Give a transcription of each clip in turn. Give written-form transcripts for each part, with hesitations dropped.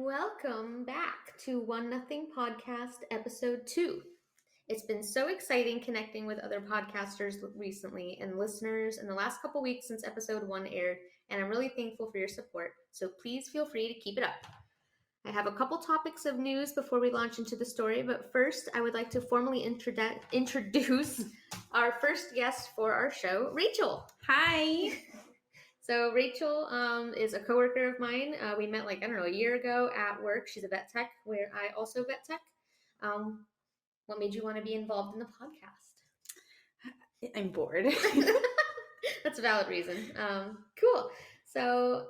Welcome back to One Nothing Podcast, Episode 2. It's been so exciting connecting with other podcasters recently and listeners in the last couple weeks since Episode 1 aired, and I'm really thankful for your support, so please feel free to keep it up. I have a couple topics of news before we launch into the story, but first I would like to formally introduce our first guest for our show, Rachel. Hi. So Rachel is a coworker of mine. We met a year ago at work. She's a vet tech where I also vet tech. What made you want to be involved in the podcast? I'm bored. That's a valid reason. Cool. So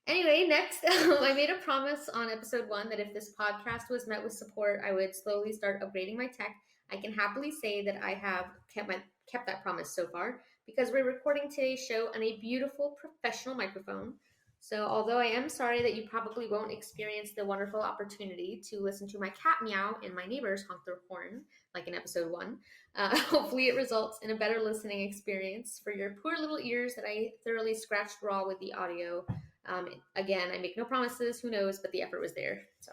anyway, next, I made a promise on episode 1 that if this podcast was met with support, I would slowly start upgrading my tech. I can happily say that I have kept that promise so far, because we're recording today's show on a beautiful professional microphone. So although I am sorry that you probably won't experience the wonderful opportunity to listen to my cat meow and my neighbors honk their horn like in episode 1, hopefully it results in a better listening experience for your poor little ears that I thoroughly scratched raw with the audio. Again, I make no promises, who knows, but the effort was there. So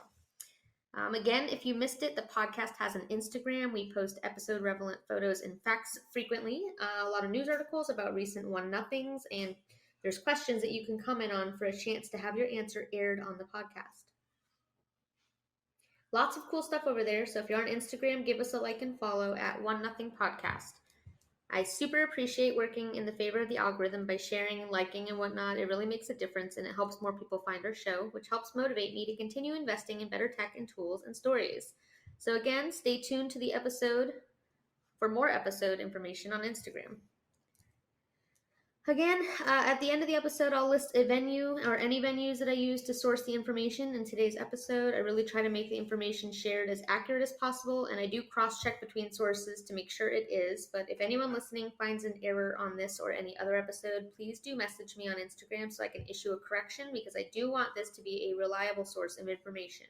again, if you missed it, the podcast has an Instagram. We post episode relevant photos and facts frequently, a lot of news articles about recent One Nothings, and there's questions that you can comment on for a chance to have your answer aired on the podcast. Lots of cool stuff over there, so if you're on Instagram, give us a like and follow at One Nothing Podcast. I super appreciate working in the favor of the algorithm by sharing and liking and whatnot. It really makes a difference, and it helps more people find our show, which helps motivate me to continue investing in better tech and tools and stories. So again, stay tuned to the episode for more episode information on Instagram. Again, at the end of the episode, I'll list a venue or any venues that I use to source the information in today's episode. I really try to make the information shared as accurate as possible, and I do cross-check between sources to make sure it is. But if anyone listening finds an error on this or any other episode, please do message me on Instagram so I can issue a correction, because I do want this to be a reliable source of information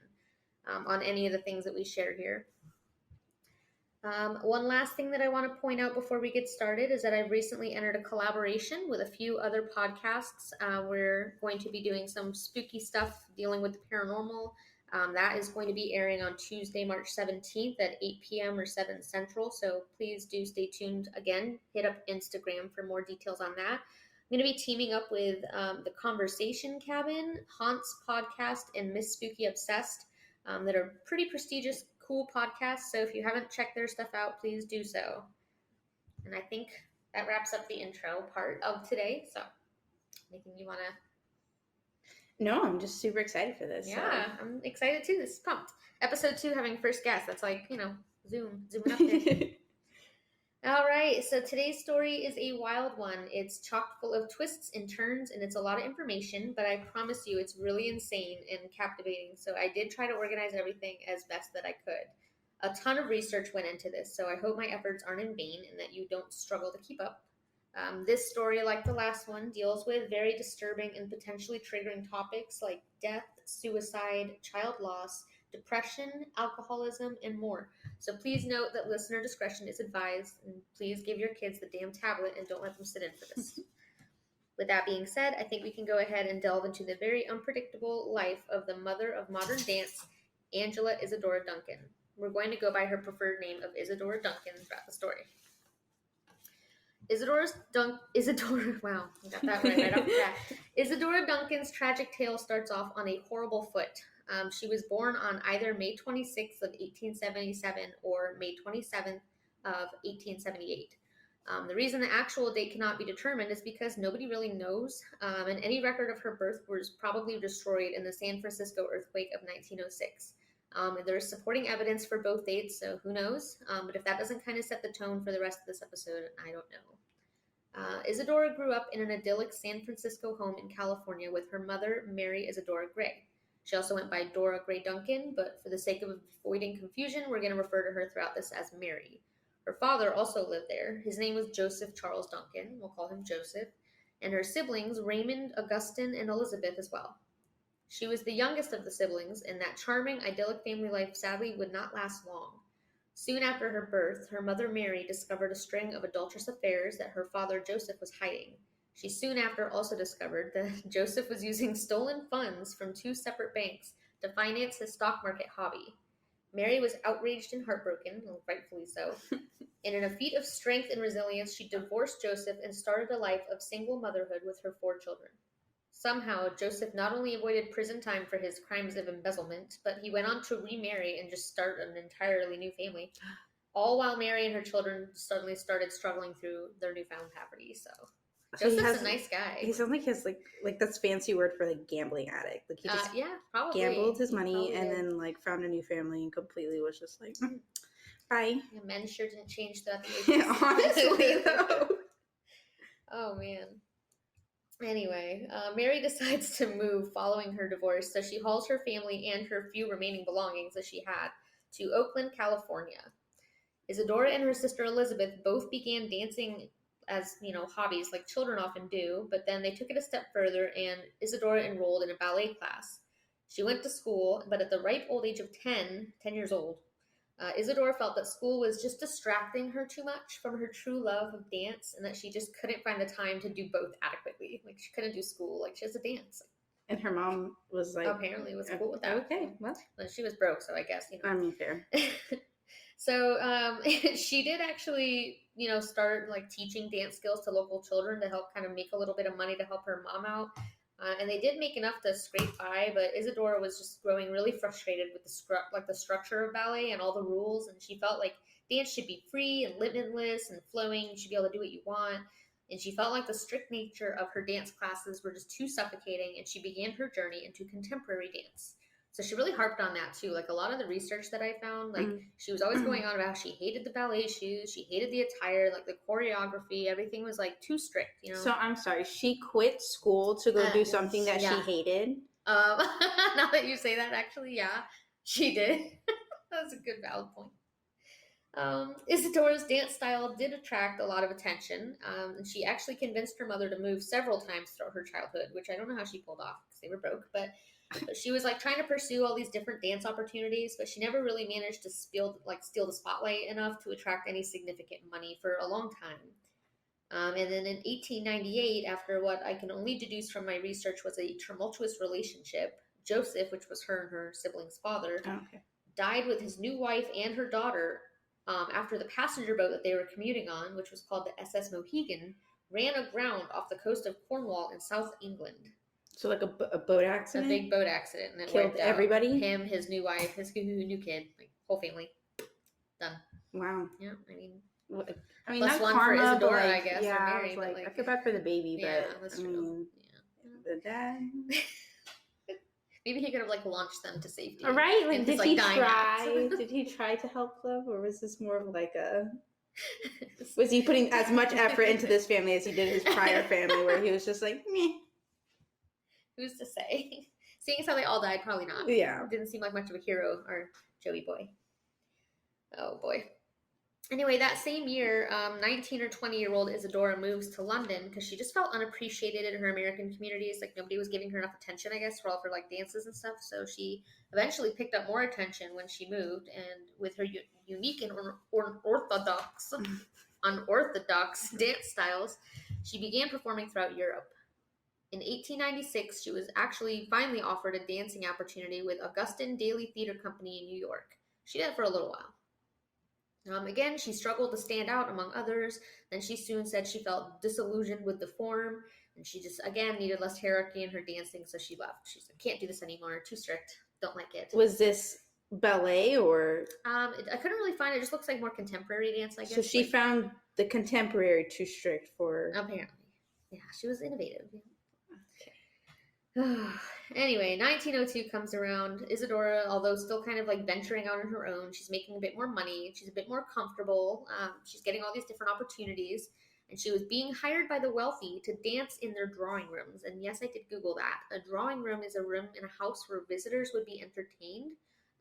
on any of the things that we share here. One last thing that I want to point out before we get started is that I've recently entered a collaboration with a few other podcasts. We're going to be doing some spooky stuff dealing with the paranormal. That is going to be airing on Tuesday, March 17th at 8 p.m. or 7 Central. So please do stay tuned. Again, hit up Instagram for more details on that. I'm going to be teaming up with The Conversation Cabin, Haunts Podcast, and Miss Spooky Obsessed that are pretty prestigious, cool podcasts, so if you haven't checked their stuff out, please do so. And I think that wraps up the intro part of today. So anything you want to... No, I'm just super excited for this. Yeah, so. I'm excited too. This is pumped. Episode 2 having first guest. That's like, zooming up there. All right, so today's story is a wild one. It's chock full of twists and turns, and it's a lot of information, but I promise you it's really insane and captivating. So I did try to organize everything as best that I could. A ton of research went into this, so I hope my efforts aren't in vain and that you don't struggle to keep up. This story, like the last one, deals with very disturbing and potentially triggering topics like death, suicide, child loss, depression, alcoholism, and more. So please note that listener discretion is advised, and please give your kids the damn tablet and don't let them sit in for this. With that being said, I think we can go ahead and delve into the very unpredictable life of the mother of modern dance, Angela Isadora Duncan. We're going to go by her preferred name of Isadora Duncan throughout the story. Isadora, wow, I got that right off the bat. Isadora Duncan's tragic tale starts off on a horrible foot. She was born on either May 26th of 1877 or May 27th of 1878. The reason the actual date cannot be determined is because nobody really knows, and any record of her birth was probably destroyed in the San Francisco earthquake of 1906. There's supporting evidence for both dates, so who knows? But if that doesn't kind of set the tone for the rest of this episode, I don't know. Isadora grew up in an idyllic San Francisco home in California with her mother, Mary Isadora Gray. She also went by Dora Gray Duncan, but for the sake of avoiding confusion, we're going to refer to her throughout this as Mary. Her father also lived there. His name was Joseph Charles Duncan. We'll call him Joseph. And her siblings, Raymond, Augustine, and Elizabeth as well. She was the youngest of the siblings, and that charming, idyllic family life sadly would not last long. Soon after her birth, her mother Mary discovered a string of adulterous affairs that her father Joseph was hiding. She soon after also discovered that Joseph was using stolen funds from 2 separate banks to finance his stock market hobby. Mary was outraged and heartbroken, well, rightfully so. And in a feat of strength and resilience, she divorced Joseph and started a life of single motherhood with her 4 children. Somehow, Joseph not only avoided prison time for his crimes of embezzlement, but he went on to remarry and just start an entirely new family. All while Mary and her children suddenly started struggling through their newfound poverty. So Joseph's a nice guy. He sounds like his like that's fancy word for like gambling addict. Like he just probably gambled his money and then like found a new family and completely was just like bye. Yeah, men sure didn't change throughout the ages. Honestly though. Oh man. Anyway, Mary decides to move following her divorce, so she hauls her family and her few remaining belongings that she had to Oakland, California. Isadora and her sister Elizabeth both began dancing as, hobbies like children often do, but then they took it a step further and Isadora enrolled in a ballet class. She went to school, but at the ripe old age of 10 years old, Isadora felt that school was just distracting her too much from her true love of dance and that she just couldn't find the time to do both adequately. Like, she couldn't do school, like, she has to dance. And her mom was like... Apparently was cool with that. Okay, well. She was broke, so I guess, I mean, fair. So she did actually, start like teaching dance skills to local children to help kind of make a little bit of money to help her mom out. And they did make enough to scrape by, but Isadora was just growing really frustrated with the structure of ballet and all the rules. And she felt like dance should be free and limitless and flowing. You should be able to do what you want. And she felt like the strict nature of her dance classes were just too suffocating. And she began her journey into contemporary dance. So she really harped on that too. Like a lot of the research that I found, like she was always going on about how she hated the ballet shoes, she hated the attire, like the choreography, everything was like too strict, So I'm sorry, she quit school to go do something that she hated? Now that you say that, actually, yeah, she did. That's a good valid point. Isadora's dance style did attract a lot of attention, and she actually convinced her mother to move several times throughout her childhood, which I don't know how she pulled off because they were broke, but she was like trying to pursue all these different dance opportunities, but she never really managed to steal the spotlight enough to attract any significant money for a long time. And then in 1898, after what I can only deduce from my research was a tumultuous relationship, Joseph, which was her and her sibling's father, died with his new wife and her daughter after the passenger boat that they were commuting on, which was called the SS Mohegan, ran aground off the coast of Cornwall in South England. So like a boat accident? A big boat accident. And it killed wiped out everybody? him, his new wife, his new kid, like whole family. Done. Wow. Yeah, I mean not one karma, for Isadora, but I guess. Yeah, or Mary, I was but I feel bad for the baby, yeah, but that's I true. mean, the dad... Maybe he could have launched them to safety. Right? Like, did he try? Did he try to help them, or was this more of like a? Was he putting as much effort into this family as he did his prior family, where he was just like, meh? Who's to say? Seeing as how they all died, probably not. Yeah. Didn't seem like much of a hero, or Joey boy. Oh boy. Anyway, that same year, 19 or 20-year-old Isadora moves to London because she just felt unappreciated in her American communities. Like, nobody was giving her enough attention, I guess, for all of her, dances and stuff. So she eventually picked up more attention when she moved. And with her unique and unorthodox dance styles, she began performing throughout Europe. In 1896, she was actually finally offered a dancing opportunity with Augustin Daily Theater Company in New York. She did it for a little while. Again, she struggled to stand out among others. Then she soon said she felt disillusioned with the form, and she just, again, needed less hierarchy in her dancing, so she left. She said, can't do this anymore, too strict, don't like it. Was this ballet or? I couldn't really find it. It just looks like more contemporary dance, I guess. So she found the contemporary too strict for. Apparently. Yeah, she was innovative. Anyway, 1902 comes around. Isadora, although still kind of venturing out on her own, she's making a bit more money. She's a bit more comfortable. She's getting all these different opportunities. And she was being hired by the wealthy to dance in their drawing rooms. And yes, I did Google that. A drawing room is a room in a house where visitors would be entertained.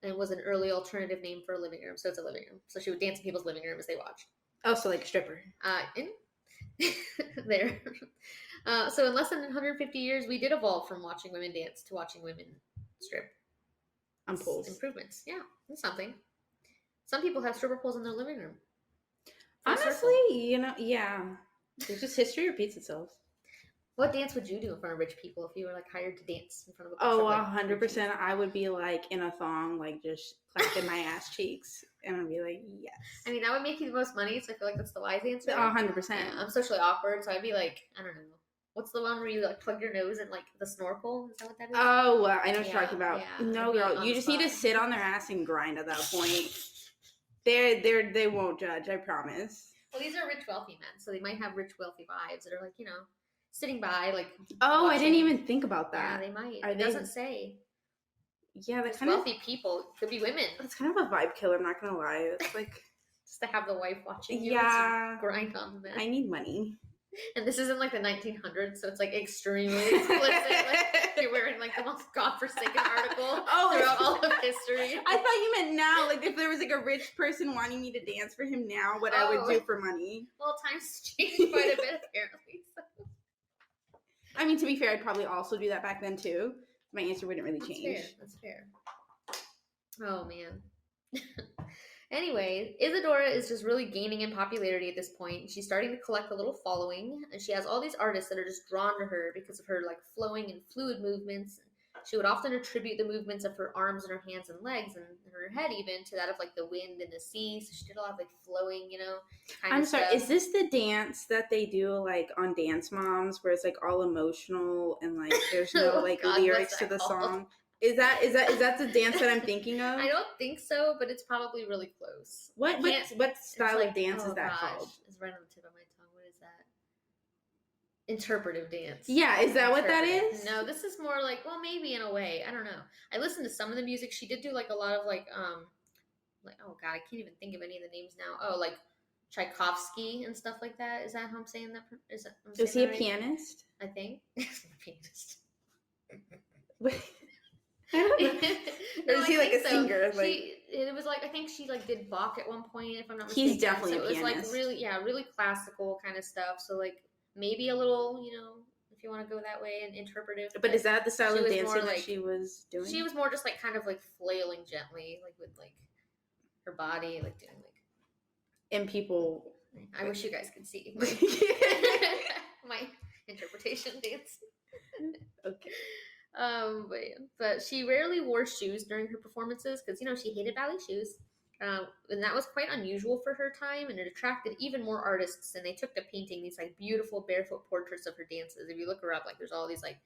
And it was an early alternative name for a living room. So it's a living room. So she would dance in people's living room as they watched. Oh, so like a stripper. There. So in less than 150 years, we did evolve from watching women dance to watching women strip. On poles. Improvements. Yeah, that's something. Some people have stripper poles in their living room. Honestly, yeah. It's just history repeats itself. What dance would you do in front of rich people if you were like hired to dance in front of a bunch Oh, of like rich 100%. people? I would be like in a thong, like just clapping my ass cheeks, and I'd be like, yes. I mean, that would make you the most money, so I feel like that's the wise answer. 100%. Yeah, I'm socially awkward, so I'd be like, I don't know. What's the one where you like plug your nose in like the snorkel? Is that what that is? Oh, I know what Yeah, you're talking about. yeah, No, I'd be girl, on you the just need to spot. sit on their ass and grind at that point. They won't judge, I promise. Well, these are rich, wealthy men, so they might have rich, wealthy wives that are like, sitting by, like. Oh, I didn't watching. even think about Yeah, that. they might. Are It they? doesn't say. Yeah, that's It's kind of wealthy people. Could be women. that's kind of a vibe killer. I'm not gonna lie. It's like, Just to have the wife watching you. yeah, Grind on the men. I need money. And this isn't like the 1900s, so it's like extremely explicit. Like you're wearing like the most godforsaken article throughout all of history. I thought you meant now. Like if there was like a rich person wanting me to dance for him now, what I would do for money. Well, times changed quite a bit apparently. So. I mean, to be fair, I'd probably also do that back then too. My answer wouldn't really change. That's fair. Oh man. Anyway, Isadora is just really gaining in popularity at this point. She's starting to collect a little following, and she has all these artists that are just drawn to her because of her like flowing and fluid movements. She would often attribute the movements of her arms and her hands and legs and her head even to that of like the wind and the sea. So she did a lot of like flowing, kind I'm of sorry, stuff. is this the dance that they do like on Dance Moms where it's like all emotional and like there's no like God, lyrics what's to that the called? song? Is that the dance that I'm thinking of? I don't think so, but it's probably really close. What style of dance is that called? It's right on the tip of my tongue. What is that? Interpretive dance. Yeah, is that what that is? No, this is more like, well, maybe in a way. I don't know. I listened to some of the music. She did do like a lot of like oh god, I can't even think of any of the names now. Oh, like Tchaikovsky and stuff like that. Is that how I'm saying that? Is he a pianist? I think. Pianist. I don't know. Or is he like a singer? It was like I think she like did Bach at one point, if I'm not mistaken. He's definitely so a pianist. It was like really classical kind of stuff. So like maybe a little, if you want to go that way and interpretive. But is that the style of dancing that like, she was doing? She was more just like kind of like flailing gently, like with like her body, like doing like. And people. I wish you guys could see my interpretation dance. Okay. But she rarely wore shoes during her performances because she hated ballet shoes, and that was quite unusual for her time, and it attracted even more artists, and they took to painting these like beautiful barefoot portraits of her dances. If you look her up, like there's all these like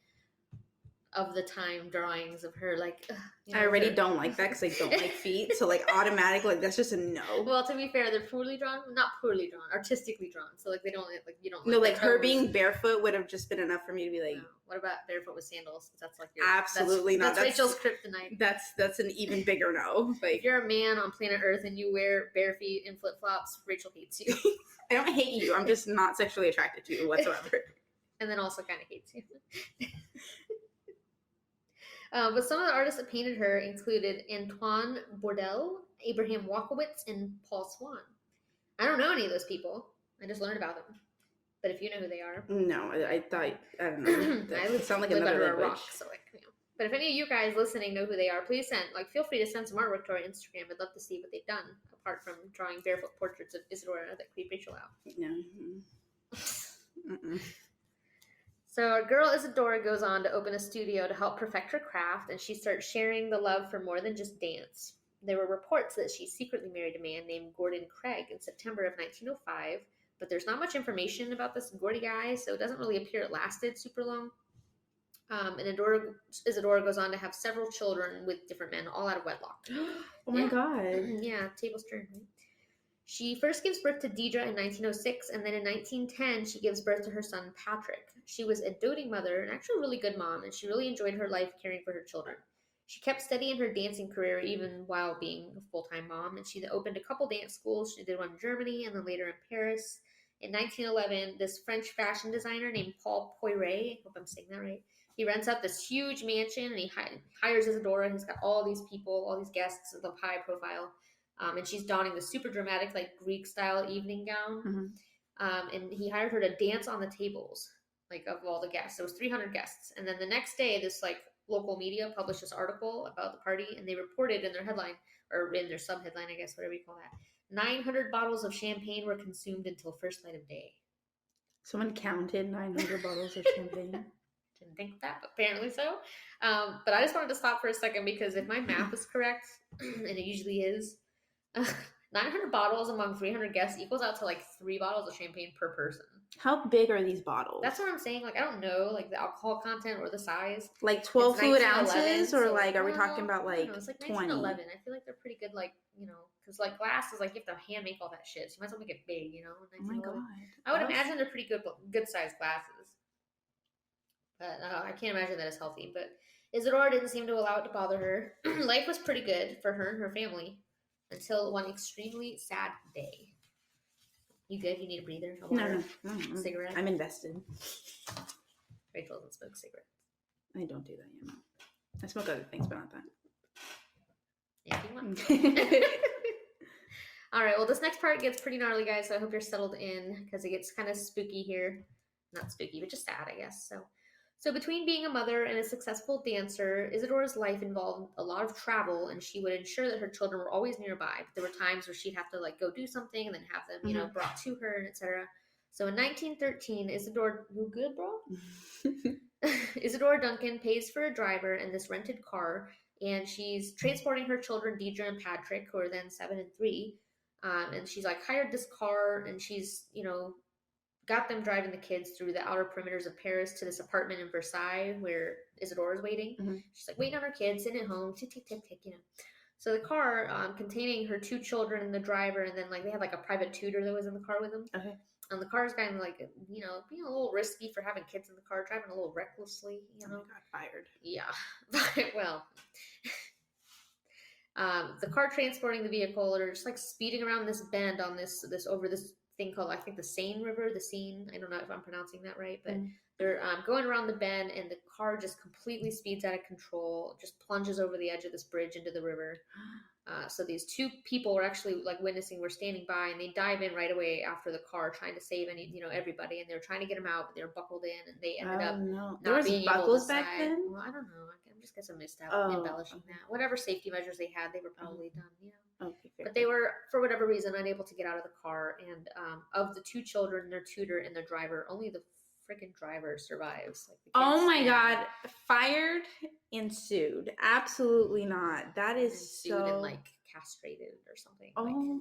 of the time drawings of her like I already don't like that because I don't like feet, so like automatically like that's just a no. Well, to be fair, they're poorly drawn, not poorly drawn, artistically drawn, so like they don't like you don't no like her being barefoot would have just been enough for me to be like, no. What about barefoot with sandals? That's like absolutely not. That's Rachel's kryptonite. That's an even bigger no. Like if you're a man on planet Earth and you wear bare feet and flip flops, Rachel hates you. I don't hate you. I'm just not sexually attracted to you whatsoever. And then also kind of hates you. But some of the artists that painted her included Antoine Bourdelle, Abraham Walkowitz, and Paul Swan. I don't know any of those people. I just learned about them. But if you know who they are. No, I don't know. I would sound like live another under a rock. So But if any of you guys listening know who they are, please feel free to send some artwork to our Instagram. I'd love to see what they've done, apart from drawing barefoot portraits of Isadora that creep Rachel out. No. So our girl Isadora goes on to open a studio to help perfect her craft, and she starts sharing the love for more than just dance. There were reports that she secretly married a man named Gordon Craig in September of 1905, but there's not much information about this Gordy guy, so it doesn't really appear it lasted super long. And Isadora goes on to have several children with different men, all out of wedlock. Oh my god. Yeah, tables turn, right? She first gives birth to Deidre in 1906, and then in 1910, she gives birth to her son, Patrick. She was a doting mother and actually a really good mom, and she really enjoyed her life caring for her children. She kept steady in her dancing career even while being a full-time mom, and she opened a couple dance schools. She did one in Germany and then later in Paris. In 1911, this French fashion designer named Paul Poiret, I hope I'm saying that right, he rents out this huge mansion, and he hires Isadora. He's got all these people, all these guests of high profile. And she's donning the super dramatic, like Greek-style evening gown. Mm-hmm. And he hired her to dance on the tables, like of all the guests. There was 300 guests. And then the next day, this like local media published this article about the party, and they reported in their headline, or in their sub-headline, I guess, whatever you call that, 900 bottles of champagne were consumed until first light of day. Someone counted 900 bottles of champagne. Didn't think of that, but apparently so. But I just wanted to stop for a second because if my math is correct, and it usually is, 900 bottles among 300 guests equals out to like 3 bottles of champagne per person. How big are these bottles? That's what I'm saying. Like, I don't know, like the alcohol content or the size. Like 12 fluid 1911, ounces, or so, like, are we talking about like it's like 20? 1911. I feel like they're pretty good, like, because like glass is like you have to hand make all that shit, so you might as well make it big, Oh my god! I would imagine they're pretty good sized glasses, but I can't imagine that it's healthy. But Isadora didn't seem to allow it to bother her. Life was pretty good for her and her family until one extremely sad day. You good? You need a breather? A water? No. Cigarette? I'm invested. Rachel doesn't smoke cigarettes. I don't do that, you know. I smoke other things, but not that. Yeah, if you want. All right, well, this next part gets pretty gnarly, guys, so I hope you're settled in because it gets kind of spooky here. Not spooky, but just sad, I guess. So between being a mother and a successful dancer, Isadora's life involved a lot of travel, and she would ensure that her children were always nearby. But there were times where she'd have to like go do something and then have them, brought to her, and etc. So in 1913, Isadora, who good, bro? Isadora Duncan pays for a driver in this rented car, and she's transporting her children, Deidre and Patrick, who are then 7 and 3. And she's like hired this car, and she's got them driving the kids through the outer perimeters of Paris to this apartment in Versailles where Isadora's waiting. She's like waiting on her kids, sitting at home, tick, tick, tick, tick, So the car containing her 2 children and the driver, and then like they had like a private tutor that was in the car with them. Okay. And the car's kind of like, being a little risky for having kids in the car, driving a little recklessly, Oh my god, fired. Yeah. Well, the car transporting the vehicle are just like speeding around this bend on this over this thing called, I think, the Seine River, I don't know if I'm pronouncing that right, but they're going around the bend, and the car just completely speeds out of control, just plunges over the edge of this bridge into the river. So these 2 people were actually like witnessing, were standing by, and they dive in right away after the car, trying to save everybody, and they were trying to get them out, but they were buckled in, and they ended up not being able to back then? Well, I don't know. I'm just guessing missed out embellishing that. Whatever safety measures they had, they were probably done. Okay, fair. But they were, for whatever reason, unable to get out of the car, and of the 2 children, their tutor and their driver, only the freaking driver survives. Like, oh my god, fired and sued. Absolutely not. That is sued and like castrated or something. Oh like, my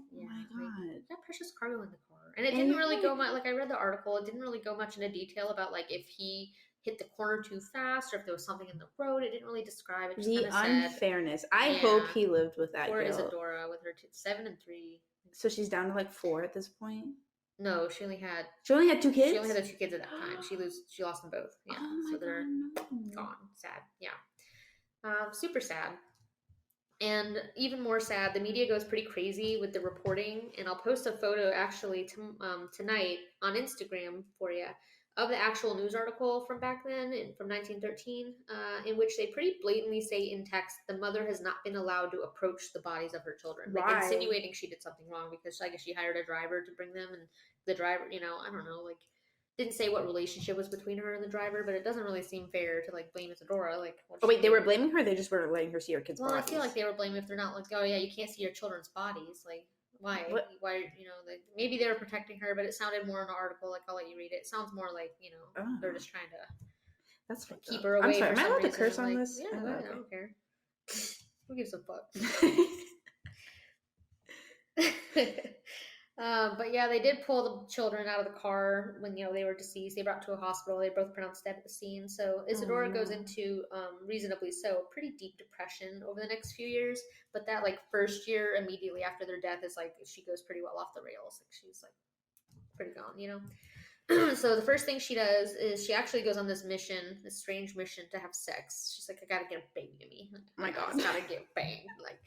god, like, that precious cargo in the car, and it didn't really go much. Like I read the article, it didn't really go much into detail about like if he hit the corner too fast or if there was something in the road. It didn't really describe it. Just the unfairness. I hope he lived with that. Poor Isadora with her 7 and 3. So she's down to like 4 at this point. No, she only had 2 kids. She only had the 2 kids at that time. She lost them both. Yeah, so they're gone. Sad. Yeah, super sad. And even more sad, the media goes pretty crazy with the reporting. And I'll post a photo actually tonight on Instagram for you of the actual news article from back then, from 1913, in which they pretty blatantly say in text, the mother has not been allowed to approach the bodies of her children, like insinuating she did something wrong because I guess she hired a driver to bring them, and the driver, I don't know, like didn't say what relationship was between her and the driver, but it doesn't really seem fair to like blame Isadora. Like, oh wait, they were blaming her. They just weren't letting her see her kids' bodies. I feel like they were blaming if they're not like, oh yeah, you can't see your children's bodies, like. Why? What? Why? Like, maybe they were protecting her, but it sounded more in the article. Like, I'll let you read it. It sounds more like they're just trying to. That's keep her away. I'm sorry. Am I allowed to curse on like, this? Yeah, I don't care. Who gives a fuck? But yeah, they did pull the children out of the car when they were deceased. They brought to a hospital. They both pronounced dead at the scene. So Isadora goes into reasonably so pretty deep depression over the next few years. But that like first year immediately after their death is like she goes pretty well off the rails. Like she's like pretty gone, So the first thing she does is she actually goes on this strange mission to have sex. She's like, I gotta get a baby to me. Oh my god, I gotta get banged. Like,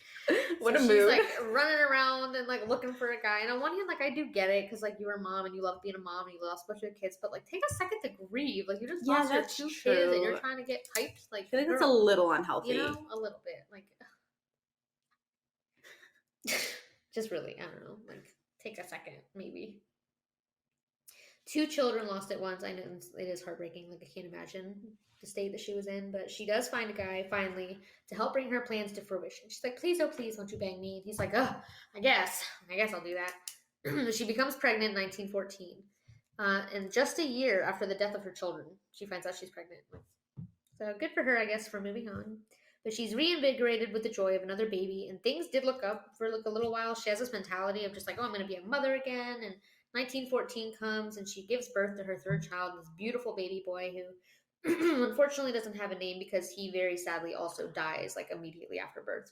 what so a mood. She's like running around and like looking for a guy. And on one hand, like I do get it because like you're a mom and you love being a mom and you lost a bunch of kids. But like, take a second to grieve. Like you just lost your 2 kids and you're trying to get piped. Like, I think that's a little unhealthy. A little bit. Like, just really, I don't know. Like, take a second, maybe. 2 children lost at once. I know it is heartbreaking. Like, I can't imagine the state that she was in. But she does find a guy, finally, to help bring her plans to fruition. She's like, please, oh, please, won't you bang me? And he's like, oh, I guess I'll do that. She becomes pregnant in 1914. And just a year after the death of her children, she finds out she's pregnant. So good for her, I guess, for moving on. But she's reinvigorated with the joy of another baby, and things did look up for like a little while. She has this mentality of just like, oh, I'm going to be a mother again. And 1914 comes, and she gives birth to her third child, this beautiful baby boy who unfortunately doesn't have a name because he very sadly also dies like immediately after birth.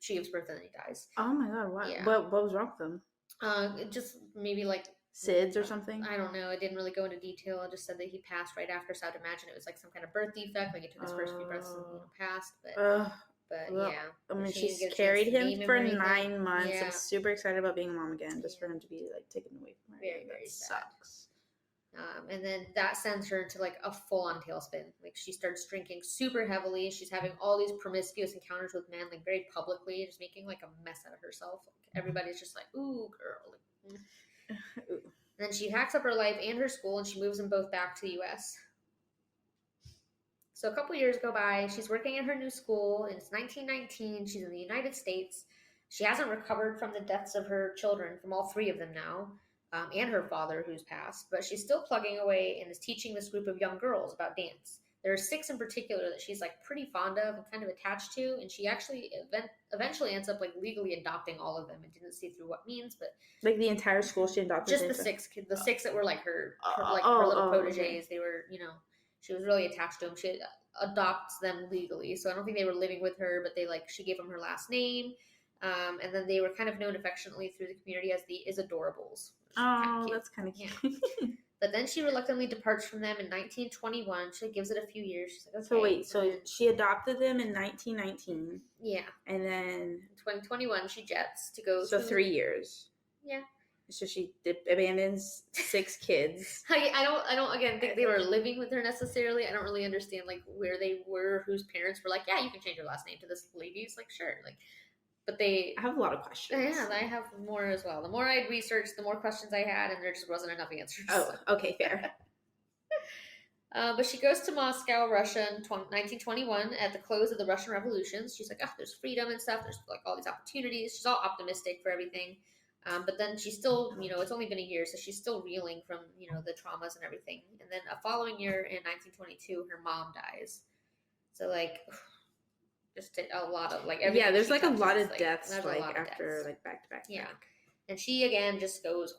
She gives birth and then he dies. Oh my god! What? Yeah. What was wrong with him? Just maybe like SIDS or something? I don't know. It didn't really go into detail. It just said that he passed right after, so I'd imagine it was like some kind of birth defect. Like he took his first few breaths and passed. But well, yeah. I mean, She she's didn't get a carried chance to him name for or anything. 9 months. Yeah. I'm super excited about being a mom again, just for him to be like taken away from her. Very, very That sad. sucks. And then that sends her into like a full-on tailspin. Like she starts drinking super heavily. She's having all these promiscuous encounters with men, like very publicly, just making like a mess out of herself. Like, everybody's just like, "Ooh, girl." Like, Ooh. And then she hacks up her life and her school, and she moves them both back to the U.S. So a couple years go by. She's working at her new school, and it's 1919. She's in the United States. She hasn't recovered from the deaths of her children, from all 3 of them now. And her father, who's passed, but she's still plugging away and is teaching this group of young girls about dance. There are 6 in particular that she's like pretty fond of and kind of attached to, and she actually eventually ends up like legally adopting all of them. And didn't see through what means, but like the entire school she adopted. Just the 6 kids, the 6 that were like her little proteges. Okay. They were, she was really attached to them. She adopts them legally, so I don't think they were living with her, but she gave them her last name. And then they were kind of known affectionately through the community as the Isadorables. Oh, that's kind of cute. Yeah. But then she reluctantly departs from them in 1921. She gives it a few years. She's like, okay. So wait, so she adopted them in 1919. Yeah. And then in 2021 she jets to go. So 3 years. Yeah. So she abandons 6 kids. I don't again think they were living with her necessarily. I don't really understand like where they were, whose parents were like, yeah, you can change your last name to this lady's. Like, sure, like. But I have a lot of questions. Yeah, I have more as well. The more I'd researched, the more questions I had, and there just wasn't enough answers. Oh, okay, fair. But she goes to Moscow, Russia in 1921 at the close of the Russian Revolution. She's like, there's freedom and stuff. There's like all these opportunities. She's all optimistic for everything. But then she's still, it's only been a year, so she's still reeling from, the traumas and everything. And then a following year in 1922, her mom dies. So like... just a lot of like there's like a lot of deaths like after like back to back. Yeah, and she again just goes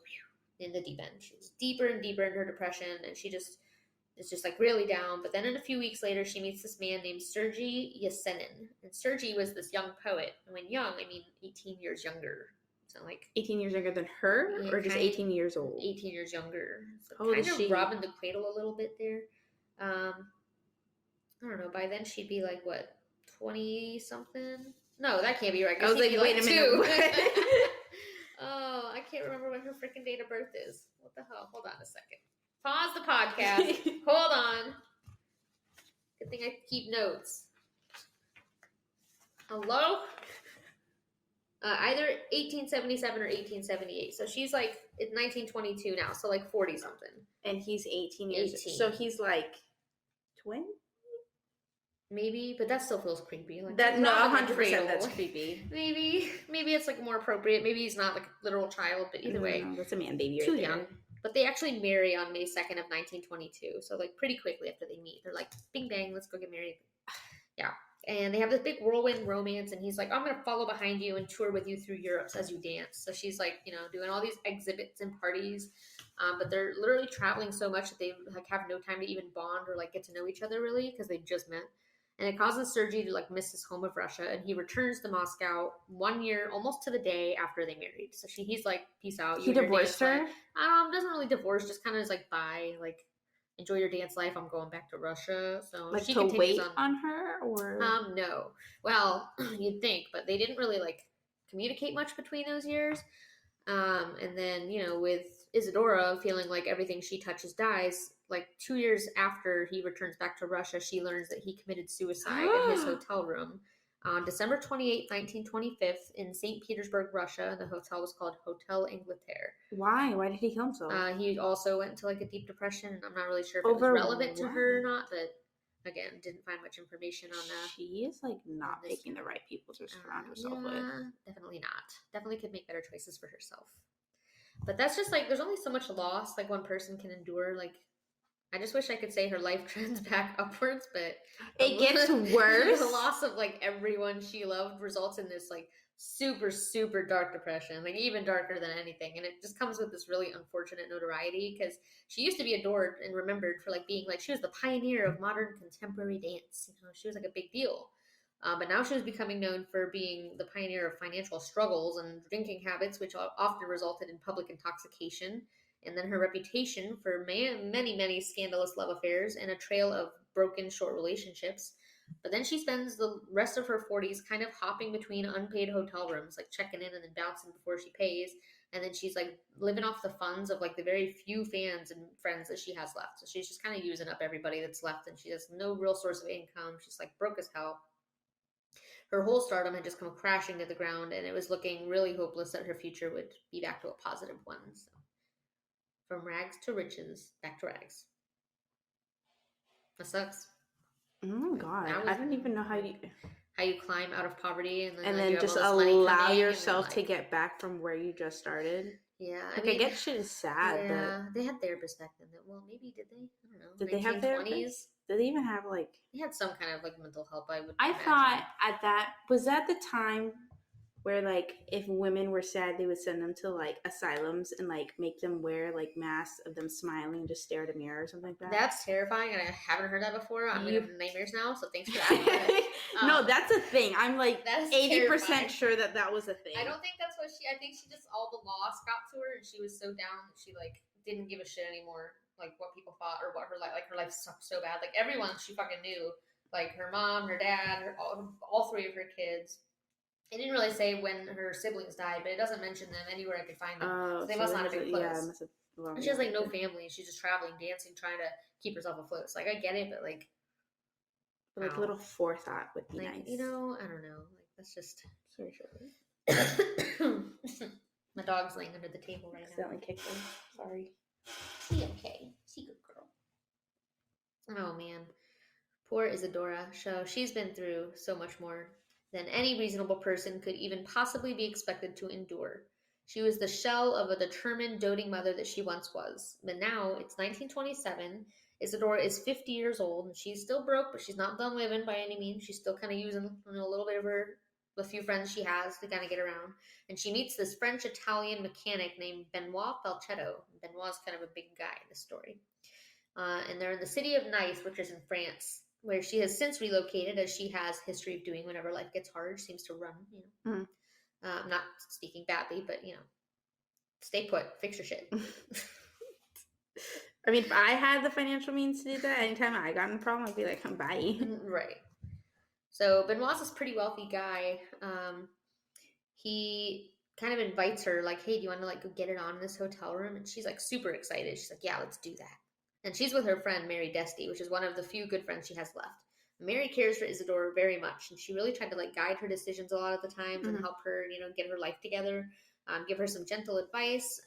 in the deep end. She's deeper and deeper in her depression, and she just is just like really down. But then in a few weeks later, she meets this man named Sergei Yesenin, and Sergei was this young poet. And when young, I mean 18 years younger. So like 18 years younger than her, or just 18 years old? 18 years younger. So kind of robbing the cradle a little bit there. I don't know. By then she'd be like what? 20 something? No, that can't be right. I was like, wait a minute. Oh, I can't remember when her freaking date of birth is. What the hell? Hold on a second. Pause the podcast. Hold on. Good thing I keep notes. Hello? Either 1877 or 1878. So she's like, it's 1922 now, so like 40 something. And he's 18 years. So he's like 20? Maybe, but that still feels creepy. Like that, no, 100% that's creepy. Maybe it's like more appropriate. Maybe he's not like a literal child, but either way, that's a man baby. Too young. But they actually marry on May 2nd of 1922. So like pretty quickly after they meet, they're like, bing bang, let's go get married. Yeah, and they have this big whirlwind romance, and he's like, I'm gonna follow behind you and tour with you through Europe as you dance. So she's like, doing all these exhibits and parties. But they're literally traveling so much that they like have no time to even bond or like get to know each other really because they just met. And it causes Sergei to like miss his home of Russia, and he returns to Moscow 1 year, almost to the day after they married. So he's like, peace out. He divorced her? Doesn't really divorce, just kind of is like, bye, like enjoy your dance life. I'm going back to Russia. So like she to wait on her, or no. Well, you'd think, but they didn't really like communicate much between those years. And then with Isadora feeling like everything she touches dies. Like 2 years after he returns back to Russia, she learns that he committed suicide in his hotel room on December 28th, 1925 in St. Petersburg, Russia. The hotel was called Hotel Angleterre. Why? Why did he kill himself? He also went into like a deep depression. I'm not really sure if it was relevant to her or not, but again, didn't find much information on that. She is like not picking the right people to surround herself with. Definitely not. Definitely could make better choices for herself. But that's just like, there's only so much loss like one person can endure. Like, I just wish I could say her life trends back upwards, but It gets worse. The loss of like everyone she loved results in this like super, super dark depression, like even darker than anything. And it just comes with this really unfortunate notoriety because she used to be adored and remembered for like being like, she was the pioneer of modern contemporary dance. You know, she was like a big deal. But now she was becoming known for being the pioneer of financial struggles and drinking habits, which often resulted in public intoxication. And then her reputation for many, many scandalous love affairs and a trail of broken short relationships. But then she spends the rest of her 40s kind of hopping between unpaid hotel rooms, like checking in and then bouncing before she pays. And then she's like living off the funds of like the very few fans and friends that she has left. So she's just kind of using up everybody that's left, and she has no real source of income. She's like broke as hell. Her whole stardom had just come crashing to the ground, and it was looking really hopeless that her future would be back to a positive one. So, from rags to riches, back to rags. That sucks. Oh my god! I don't even know how you climb out of poverty and then like, just allow yourself to get back from where you just started. Yeah, I mean, I get shit is sad. Yeah, but they had therapists back then. Well, maybe did they? I don't know. Did they have therapists? Did they even have like? They had some kind of like mental help. I thought at that was that the time where like if women were sad, they would send them to like asylums and like make them wear like masks of them smiling and just stare at a mirror or something like that. That's terrifying, and I haven't heard that before. I'm gonna have nightmares now, so thanks for that. No, that's a thing. I'm like 80% sure that was a thing. I don't think that's what I think she just, all the loss got to her, and she was so down that she like didn't give a shit anymore, like what people thought or what her life sucked so bad. Like everyone she fucking knew, like her mom, her dad, all three of her kids. It didn't really say when her siblings died, but it doesn't mention them anywhere I could find them. So they must not have been close. Yeah, must have. And she has like no family. She's just traveling, dancing, trying to keep herself afloat. So like I get it, but like a little forethought would be nice. You know, I don't know. Like that's just sorry, Shirley. My dog's laying under the table right now. Accidentally kicked him. Sorry. She okay. She good girl. Oh man, poor Isadora. So she's been through so much more than any reasonable person could even possibly be expected to endure. She was the shell of a determined, doting mother that she once was. But now, it's 1927, Isadora is 50 years old, and she's still broke, but she's not done living by any means. She's still kind of using a little bit of the few friends she has to kind of get around. And she meets this French-Italian mechanic named Benoit Falchetto. Benoit's kind of a big guy in this story. And they're in the city of Nice, which is in France, where she has since relocated, as she has history of doing whenever life gets hard. She seems to run, not speaking badly, but, stay put, fix your shit. I mean, if I had the financial means to do that, anytime I got in a problem, I'd be like, bye. Right. So Benoit's this pretty wealthy guy. He kind of invites her, like, hey, do you want to, like, go get it on in this hotel room? And she's, like, super excited. She's like, yeah, let's do that. And she's with her friend, Mary Desty, which is one of the few good friends she has left. Mary cares for Isadora very much, and she really tried to, like, guide her decisions a lot of the times and help her, get her life together, give her some gentle advice.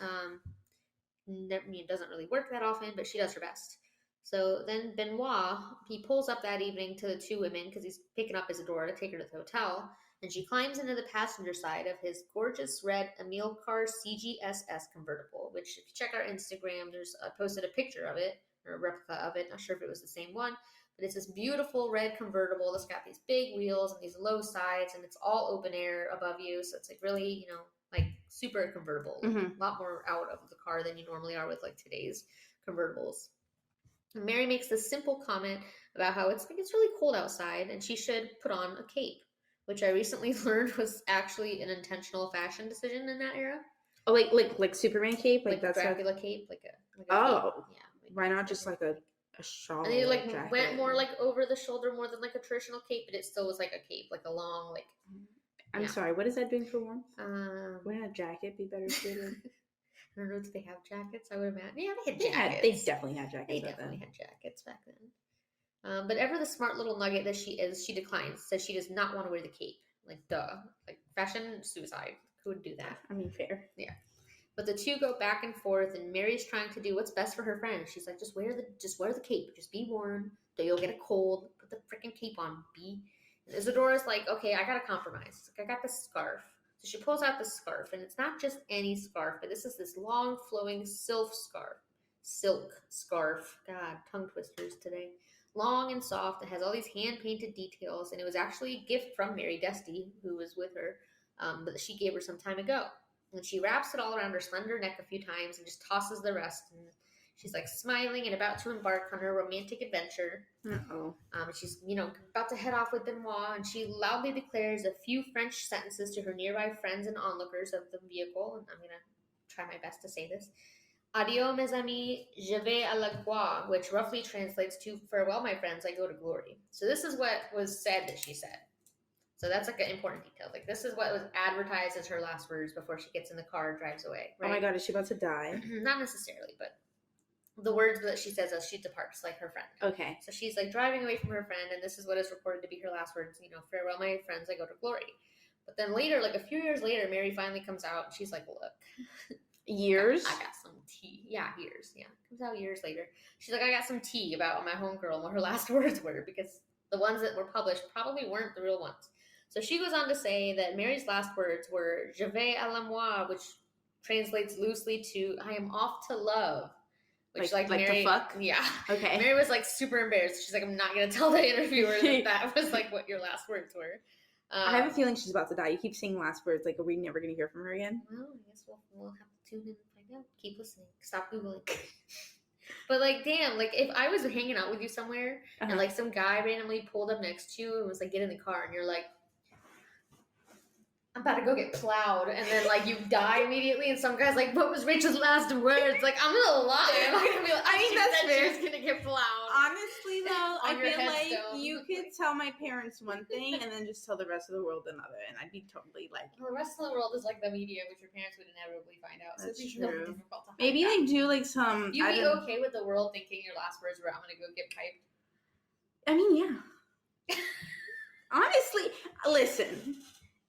It doesn't really work that often, but she does her best. So then Benoit, he pulls up that evening to the two women because he's picking up Isadora to take her to the hotel, and she climbs into the passenger side of his gorgeous red Amilcar CGSS convertible, which if you check our Instagram, I posted a picture of it, or a replica of it. Not sure if it was the same one, but it's this beautiful red convertible that's got these big wheels and these low sides, and it's all open air above you, so it's like really, like super convertible. A lot more out of the car than you normally are with like today's convertibles. And Mary makes this simple comment about how it's really cold outside and she should put on a cape, which I recently learned was actually an intentional fashion decision in that era. Oh, like Superman cape, like that's Dracula cape, like a cape. Yeah. Why not just like a shawl? And they like jacket. Went more like over the shoulder more than like a traditional cape, but it still was like a cape, like a long like. I'm sorry. What is that doing for warmth? Wouldn't a jacket be better suited? I don't know if they have jackets. I would imagine. Yeah, they had jackets. They definitely had jackets. They definitely had jackets back then. But ever the smart little nugget that she is, she declines. Says she does not want to wear the cape. Like, duh. Like, fashion suicide. Who would do that? I mean, fair. Yeah. But the two go back and forth, and Mary's trying to do what's best for her friend. She's like, just wear the cape. Just be warm. You'll get a cold. Put the freaking cape on. And Isadora's like, okay, I gotta compromise. Like, I got this scarf. So she pulls out the scarf, and it's not just any scarf, but this long flowing silk scarf. Silk scarf. God, tongue twisters today. Long and soft. It has all these hand painted details, and it was actually a gift from Mary Dusty, who was with her, but she gave her some time ago. And she wraps it all around her slender neck a few times and just tosses the rest. And she's like smiling and about to embark on her romantic adventure. She's, about to head off with Benoit, and she loudly declares a few French sentences to her nearby friends and onlookers of the vehicle. And I'm going to try my best to say this. Adieu, mes amis, je vais à la gloire, which roughly translates to farewell, my friends, I go to glory. So this is what was said that she said. So that's like an important detail. Like this is what was advertised as her last words before she gets in the car and drives away. Right? Oh my God, is she about to die? Not necessarily, but the words that she says as she departs, like her friend. Okay. So she's like driving away from her friend, and this is what is reported to be her last words. Farewell, my friends, I go to glory. But then later, like a few years later, Mary finally comes out. And she's like, look. Years? I got some tea. Yeah, years. Yeah. Comes out years later. She's like, I got some tea about my homegirl and what her last words were, because the ones that were published probably weren't the real ones. So she goes on to say that Mary's last words were, Je vais à l'amour, which translates loosely to, I am off to love. Which, like Mary, to fuck? Yeah. Okay. Mary was like super embarrassed. She's like, I'm not going to tell the interviewer that was like what your last words were. I have a feeling she's about to die. You keep saying last words. Like, are we never going to hear from her again? Well, I guess we'll have to tune in and find out. Keep listening. Stop Googling. But, like, damn, like, if I was hanging out with you somewhere and, like, some guy randomly pulled up next to you and was like, get in the car, and you're like, I'm about to go get plowed, and then, like, you die immediately, and some guy's like, what was Rachel's last words? Like, I'm gonna lie. I'm not gonna be like, I mean, that's fair. She was gonna get plowed. Honestly, though, I feel headstone. like you could tell my parents one thing and then just tell the rest of the world another, and I'd be totally like... Well, the rest of the world is like the media, which your parents would inevitably find out. So That's it's true. difficult to Maybe out. they do, like, some... You'd be okay with the world thinking your last words were, I'm gonna go get piped? I mean, yeah. Honestly, listen...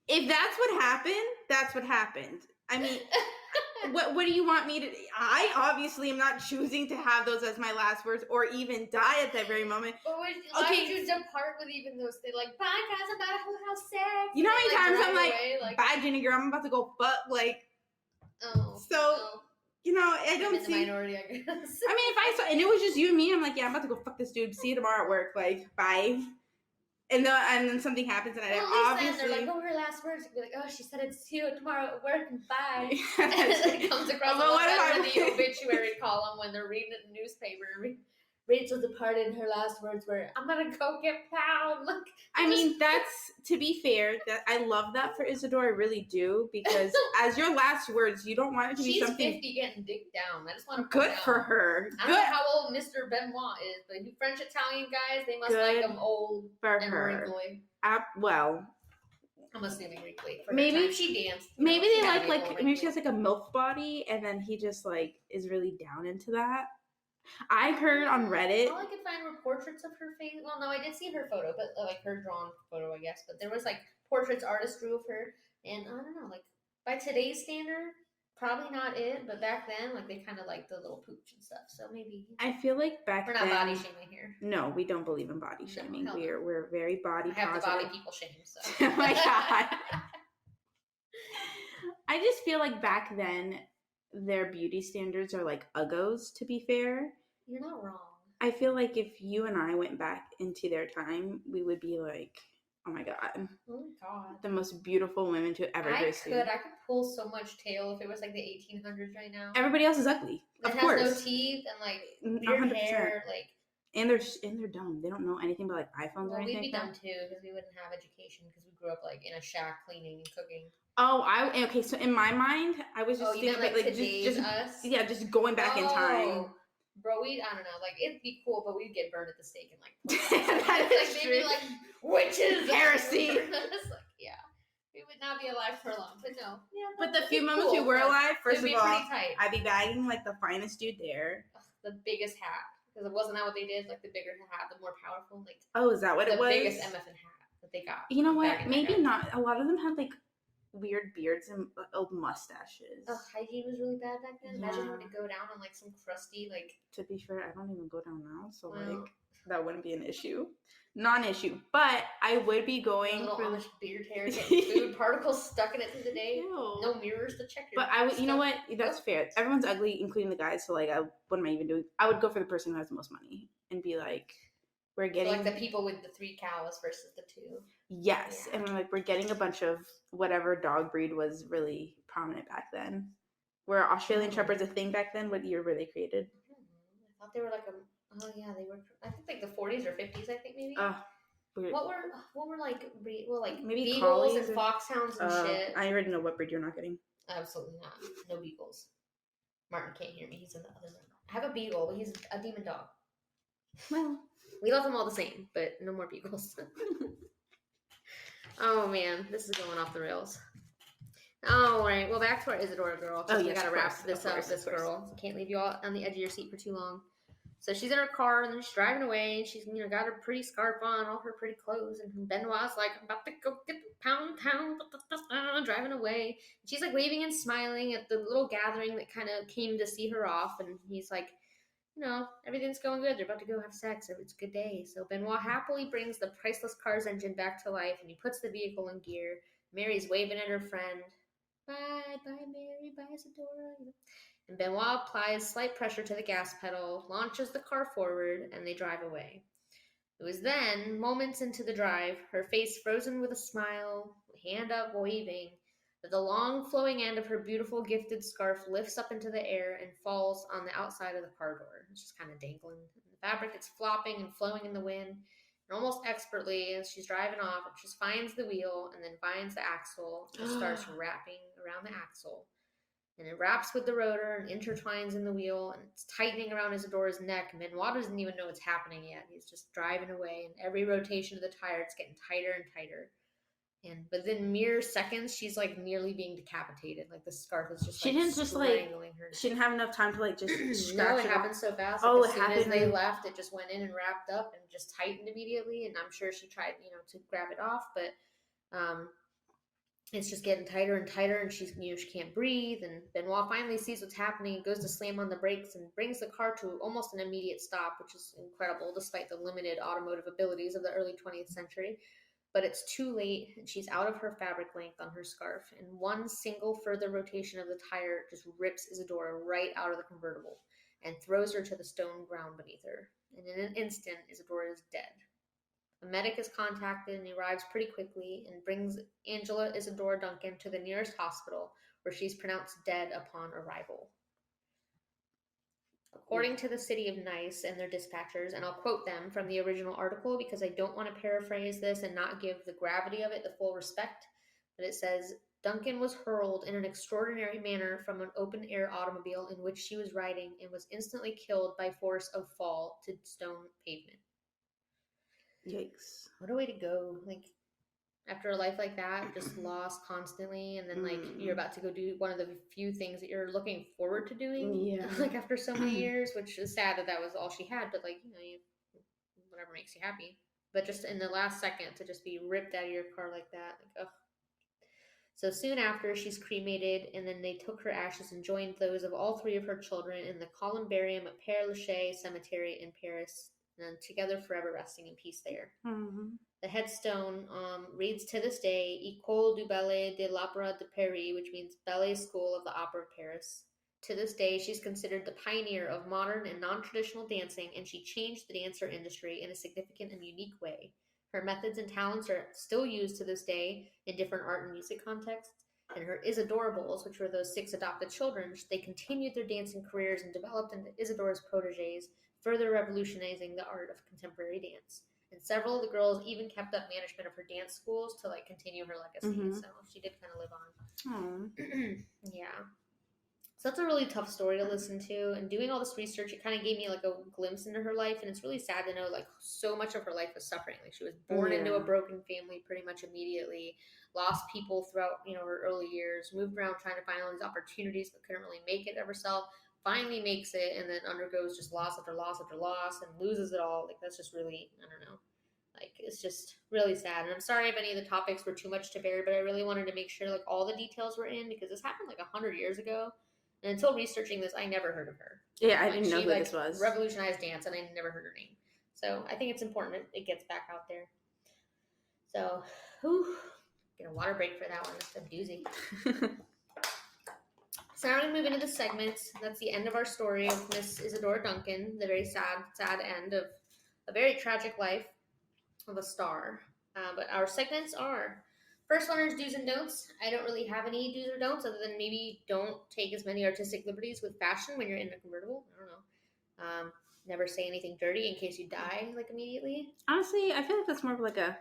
If that's what happened, that's what happened. I mean, what do you want me to... I obviously am not choosing to have those as my last words or even die at that very moment. But why did you depart with even those things? Like, bye guys, I'm about to have sex. You know how many times I'm like, bye Jenny girl, I'm about to go fuck, like... Oh. So, I don't see... the minority, I guess. I mean, if I saw... And it was just you and me, I'm like, yeah, I'm about to go fuck this dude. See you tomorrow at work. Like, bye. And then something happens, and obviously... They're like, what were her last words? You'd be like, oh, she said it's see you tomorrow at work, and bye. And it comes across a lot better in the obituary column when they're reading it in the newspaper. Rachel departed, and her last words were, I'm going to go get plowed. Look. I mean, that's, to be fair, that I love that for Isadora, I really do, because as your last words, you don't want it to be something... She's 50 getting dicked down. I just want to Good for her. I don't know how old Mr. Benoit is, but you French-Italian guys, they must like him old for and her. wrinkly. Well... I'm assuming wrinkly. Maybe she danced. Maybe they like maybe she has like a MILF body, and then he just like is really down into that. I heard on Reddit. All I could find were portraits of her face. Well, no, I did see her photo, but like her drawn photo, I guess. But there was like portraits artists drew of her, and I don't know, like by today's standard, probably not it. But back then, like they kind of liked the little pooch and stuff. So maybe I feel like back we're then, not body shaming here. No, we don't believe in body shaming. No, we're very body I have positive. the body people shame. So. Oh my god. I just feel like back then their beauty standards are like uggos, to be fair. You're not wrong. I feel like if you and I went back into their time, we would be like, oh my god. Oh my god. The most beautiful women to ever grace you. I could pull so much tail if it was like the 1800s right now. Everybody else is ugly. Of course. Has no teeth and like weird 100%. Hair, like. And they're dumb. They don't know anything about like iPhones or anything. We'd be dumb too because we wouldn't have education because we grew up like in a shack cleaning and cooking. Oh, okay. So in my mind, I was just thinking like today's us. Yeah, just going back in time. Bro, I don't know, like it'd be cool, but we'd get burned at the stake and like that is like true. Maybe like witches, heresy. Like, yeah, we would not be alive for long, but no. Yeah, but the few moments we were alive, first of all, tight. I'd be bagging like the finest dude there. The biggest hat. Because it wasn't that what they did. Like the bigger the hat, the more powerful. Like is that what it was? The biggest MFN hat that they got. You know what? Maybe not. A lot of them had like weird beards and old mustaches. Oh, hygiene was really bad back then. Yeah. Imagine having to go down on like some crusty like. To be fair, I don't even go down now. So like. that wouldn't be an issue. Non-issue. But I would be going little for Amish beard hair, getting food particles stuck in it through the day. Ew. No mirrors to check your But I would, stuff. you know what? That's fair. Everyone's ugly, including the guys. So like, what am I even doing? I would go for the person who has the most money and be like, we're getting so like the people with the 3 cows versus the 2. Yes, Yeah. and we're getting a bunch of whatever dog breed was really prominent back then. Were Australian Shepherds a thing back then? What year were they created? I thought they were like they were. I think like the 40s or 50s. I think maybe. Weird. What were like maybe beagles collies and foxhounds and shit. I already know what breed you're not getting. Absolutely not. No beagles. Martin can't hear me. He's in the other room. I have a beagle, but he's a demon dog. Well, we love them all the same, but no more beagles. Oh man, this is going off the rails. All right, well, back to our Isadora girl. We gotta wrap this up. This girl can't leave you all on the edge of your seat for too long. So she's in her car and then she's driving away. And she's got her pretty scarf on, all her pretty clothes, and Benoit's like, I'm about to go get the pound town, driving away. And she's like waving and smiling at the little gathering that kind of came to see her off, and he's like, everything's going good. They're about to go have sex. It's a good day. So Benoit happily brings the priceless car's engine back to life, and he puts the vehicle in gear. Mary's waving at her friend. Bye, Mary, bye, Isadora. And Benoit applies slight pressure to the gas pedal, launches the car forward, and they drive away. It was then, moments into the drive, her face frozen with a smile, hand up waving, that the long flowing end of her beautiful gifted scarf lifts up into the air and falls on the outside of the car door. It's just kind of dangling. The fabric is flopping and flowing in the wind, and almost expertly, as she's driving off, she just finds the wheel and then finds the axle and starts wrapping around the axle. And it wraps with the rotor and intertwines in the wheel, and it's tightening around Isadora's neck. And Benoit doesn't even know what's happening yet. He's just driving away, and every rotation of the tire, it's getting tighter and tighter. And within mere seconds, she's like nearly being decapitated. Like the scarf is just strangling her. She didn't have enough time to like just scratch. No, it happened so fast. Like, as soon as they left, it just went in and wrapped up and just tightened immediately. And I'm sure she tried, to grab it off, but it's just getting tighter and tighter, and she's, she can't breathe. And Benoit finally sees what's happening and goes to slam on the brakes and brings the car to almost an immediate stop, which is incredible despite the limited automotive abilities of the early 20th century. But it's too late, and she's out of her fabric length on her scarf, and one single further rotation of the tire just rips Isadora right out of the convertible and throws her to the stone ground beneath her. And in an instant, Isadora is dead. A medic is contacted, and he arrives pretty quickly and brings Angela Isadora Duncan to the nearest hospital, where she's pronounced dead upon arrival. According to the city of Nice and their dispatchers, and I'll quote them from the original article because I don't want to paraphrase this and not give the gravity of it the full respect, but it says, Duncan was hurled in an extraordinary manner from an open-air automobile in which she was riding and was instantly killed by force of fall to stone pavement. Yikes. What a way to go. Like, after a life like that, just lost constantly, and then like you're about to go do one of the few things that you're looking forward to doing, like after so many years, which is sad that was all she had, but like, whatever makes you happy. But just in the last second to just be ripped out of your car like that, like, ugh. So soon after, she's cremated, and then they took her ashes and joined those of all 3 of her children in the columbarium at Père Lachaise Cemetery in Paris, and together forever resting in peace there. Mm-hmm. The headstone reads to this day, École du Ballet de l'Opéra de Paris, which means Ballet School of the Opera of Paris. To this day, she's considered the pioneer of modern and non-traditional dancing, and she changed the dancer industry in a significant and unique way. Her methods and talents are still used to this day in different art and music contexts, and her Isadorables, which were those 6 adopted children, they continued their dancing careers and developed into Isadora's protégés, further revolutionizing the art of contemporary dance. And several of the girls even kept up management of her dance schools to like continue her legacy. Mm-hmm. So she did kind of live on. Yeah. So that's a really tough story to listen to. And doing all this research, it kind of gave me like a glimpse into her life. And it's really sad to know like so much of her life was suffering. Like she was born into a broken family pretty much immediately, lost people throughout, her early years, moved around trying to find all these opportunities, but couldn't really make it of herself. Finally makes it, and then undergoes just loss after loss after loss and loses it all. Like that's just really, I don't know. Like it's just really sad. And I'm sorry if any of the topics were too much to bear, but I really wanted to make sure like all the details were in because this happened like 100 years ago. And until researching this, I never heard of her. Yeah, I didn't know who this was. Revolutionized dance, and I never heard her name. So I think it's important it gets back out there. So, whew, get a water break for that one. That's a doozy. So now we're going to move into the segments. That's the end of our story of Miss Isadora Duncan, the very sad, sad end of a very tragic life of a star. But our segments are, first one is do's and don'ts. I don't really have any do's or don'ts other than maybe don't take as many artistic liberties with fashion when you're in a convertible. I don't know. Never say anything dirty in case you die, like, immediately. Honestly, I feel like that's more of like a...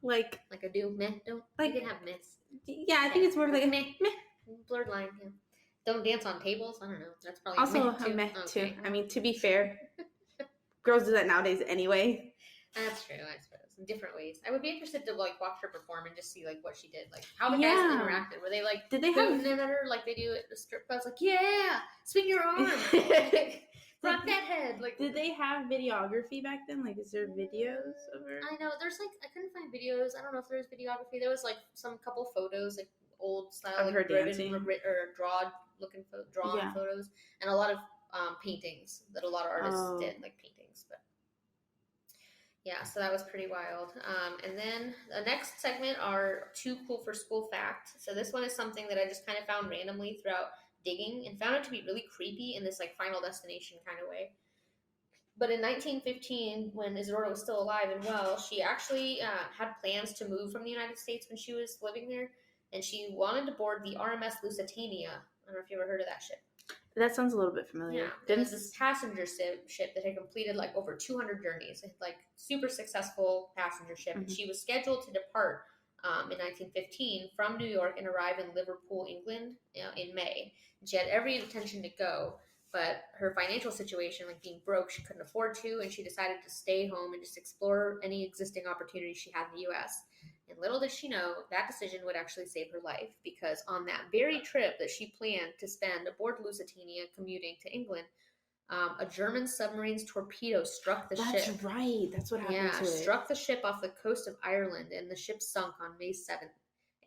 like a do, meh, don't. Like, you can have myths. Yeah, I think it's more of like a meh. Blurred line, yeah. Don't dance on tables. I don't know. That's probably also a meh too. I mean, to be fair, girls do that nowadays anyway. That's true, I suppose, in different ways. I would be interested to like watch her perform and just see like what she did, like how the guys interacted. Were they like, did they have at her like they do at the strip clubs? Like, yeah, swing your arm, rock that head. Like, did they have videography back then? Like, is there videos of her? I know there's like I couldn't find videos. I don't know if there's videography. There was like some couple photos, like old style of like her dancing or drawn photos, and a lot of paintings that a lot of artists did, like paintings. But yeah, so that was pretty wild. And then the next segment are too cool for school fact. So this one is something that I just kind of found randomly throughout digging and found it to be really creepy in this like Final Destination kind of way. But in 1915, when Isadora was still alive and well, she actually had plans to move from the United States when she was living there, and she wanted to board the RMS Lusitania. I don't know if you ever heard of that ship. That sounds a little bit familiar. Yeah, it was this passenger ship that had completed like over 200 journeys. It had, like, super successful passenger ship. Mm-hmm. And she was scheduled to depart in 1915 from New York and arrive in Liverpool, England, in May. And she had every intention to go, but her financial situation, like being broke, she couldn't afford to, and she decided to stay home and just explore any existing opportunities she had in the U.S. And little did she know, that decision would actually save her life, because on that very trip that she planned to spend aboard Lusitania commuting to England, a German submarine's torpedo struck the ship. That's right. That's what happened to it. Struck the ship off the coast of Ireland, and the ship sunk on May 7th.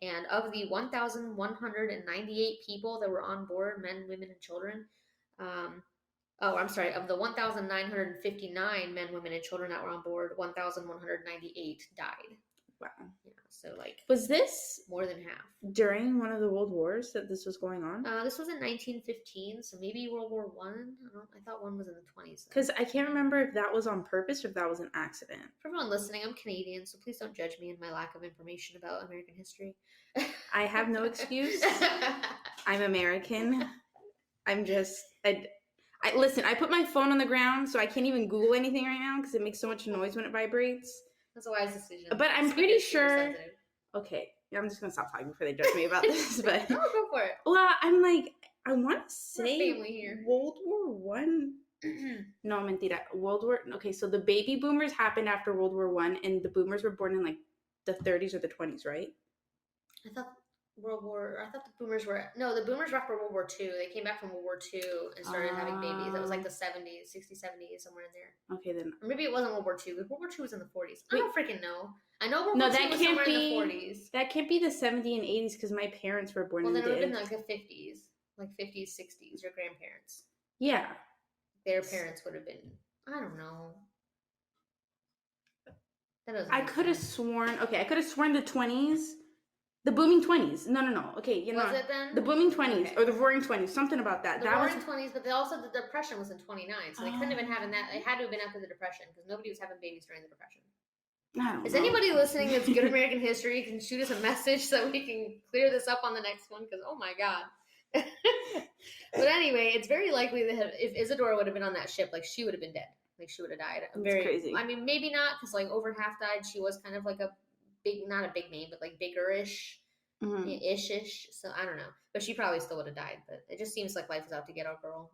And of the 1,198 people that were on board, men, women, and children, of the 1,959 men, women, and children that were on board, 1,198 died. Wow. Yeah, so like, was this more than half during one of the world wars that this was going on? This was in 1915, so maybe World War One. I thought one was in the 20s. Because I can't remember if that was on purpose or if that was an accident. For everyone listening, I'm Canadian, so please don't judge me in my lack of information about American history. I have no excuse. I'm American. I'm just I listen. I put my phone on the ground, so I can't even Google anything right now because it makes so much noise when it vibrates. That's a wise decision. But I'm pretty sure. Okay, I'm just gonna stop talking before they judge me about this. But no, go for it. Well, I'm like, I want to say family here. World War One. No, mentira. World War. Okay, so the baby boomers happened after World War One, and the boomers were born in like the 30s or the 20s, right? I thought the boomers were after World War II. They came back from World War II and started having babies. That was like the 70s, 60s, 70s, somewhere in there. Okay, then. Or maybe it wasn't World War II, because World War II was in the 40s. I don't freaking know. I know World War II was somewhere in the 40s. That can't be the 70s and 80s, because my parents were born in the Well, then it would have been like the 50s. Like 50s, 60s, your grandparents. Yeah. Their parents would have been, I don't know. That doesn't I could have sworn the 20s. The booming 20s. No. Okay, you know. Was it then? The booming 20s or the roaring 20s. Something about that. The roaring 20s, but the Depression was in 29, so they couldn't have been having that. It had to have been after the Depression, because nobody was having babies during the Depression. Is anybody listening that's good at American history can shoot us a message so we can clear this up on the next one? Because, oh my God. But anyway, it's very likely that if Isadora would have been on that ship, like, she would have been dead. Like, she would have died. That's crazy. I mean, maybe not, because like over half died. She was kind of like not a big name, but like bigger-ish. Ish. So I don't know. But she probably still would have died. But it just seems like life was out to get our girl.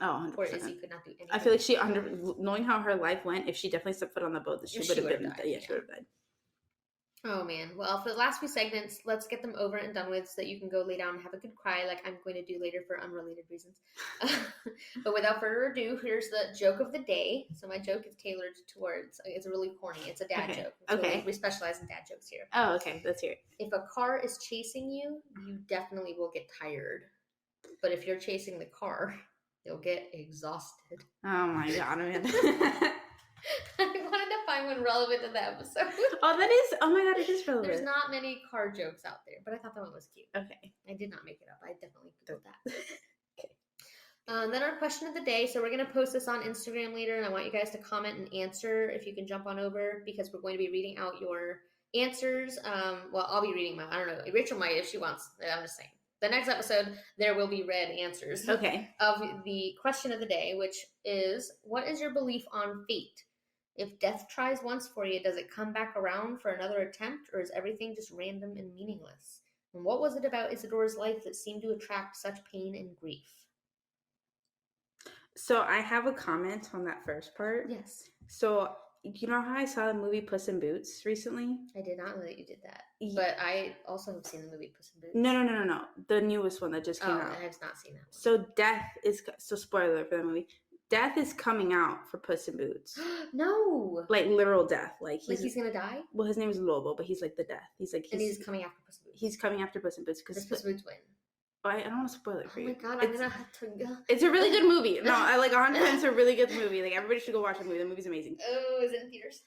Oh, 100%. Poor Izzy could not do anything. I feel like knowing how her life went, if she definitely stepped foot on the boat, she would have died. Yeah, she would have died. Oh, man. Well, for the last few segments, let's get them over and done with so that you can go lay down and have a good cry like I'm going to do later for unrelated reasons. But without further ado, here's the joke of the day. So my joke is tailored towards, it's really corny. It's a dad joke. So we specialize in dad jokes here. Oh, okay. Let's hear it. If a car is chasing you, you definitely will get tired. But if you're chasing the car, you'll get exhausted. Oh, my God, man. I wanted to find one relevant to the episode. Oh, that is. Oh my god, it is relevant. There's not many car jokes out there, but I thought that one was cute. Okay. I did not make it up. I definitely Googled that. Okay. Then our question of the day. So we're going to post this on Instagram later, and I want you guys to comment and answer if you can jump on over, because we're going to be reading out your answers. Well, I'll be reading mine. I don't know. Rachel might if she wants. I'm just saying. The next episode, there will be read answers. Okay. Of the question of the day, which is, what is your belief on fate? If death tries once for you, does it come back around for another attempt, or is everything just random and meaningless? And what was it about Isadora's life that seemed to attract such pain and grief? So I have a comment on that first part. Yes. So you know how I saw the movie Puss in Boots recently? I did not know that you did that. But I also have seen the movie Puss in Boots. No. The newest one that just came out. I have not seen that one. So spoiler for the movie. Death is coming out for Puss in Boots. No. Like literal death. Like he's gonna die? Well, his name is Lobo, but he's like the death. He's coming after Puss in Boots. He's coming after Puss in Boots because Puss in Boots win. I don't want to spoil it for you. Oh my god, I'm gonna have to go. It's a really good movie. No, I like 100%. It's a really good movie. Like everybody should go watch the movie. The movie's amazing. Oh, is it in theaters?